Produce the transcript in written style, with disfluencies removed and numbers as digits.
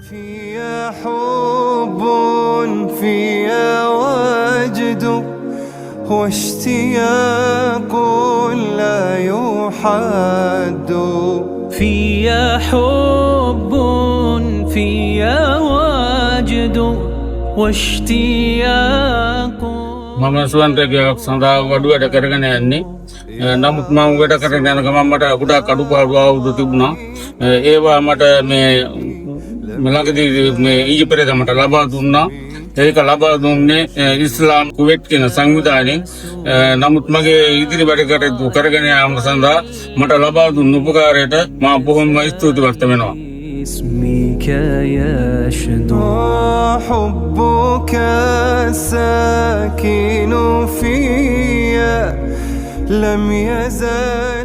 فيا حب فيا وجد واشتياق لا يحد فيا حب فيا وجد واشتياق මම සුවන්තකයක් සඳහා වඩුවට කරගෙන යන්නේ. නමුත් මම වැඩ කරගෙන යන ගමන් මට ගොඩාක් අඩුපාඩු ආවුදු තිබුණා. ඒවා මට මේ ළඟදී මේ ඊජිප්තේ මට ලබා දුන්නා. ඒක ලබා දුන්නේ ඉස්ලාම් කුවේට් කියන සංවිධානයෙන්. නමුත් මගේ ඉදිරි වැඩ කටයුතු කරගෙන යාම සඳහා මට ලබා දුන්න උපකාරයට මම බොහොම ස්තුතිවන්ත වෙනවා. اسمك يشدو حبك الساكن فيا لم يزل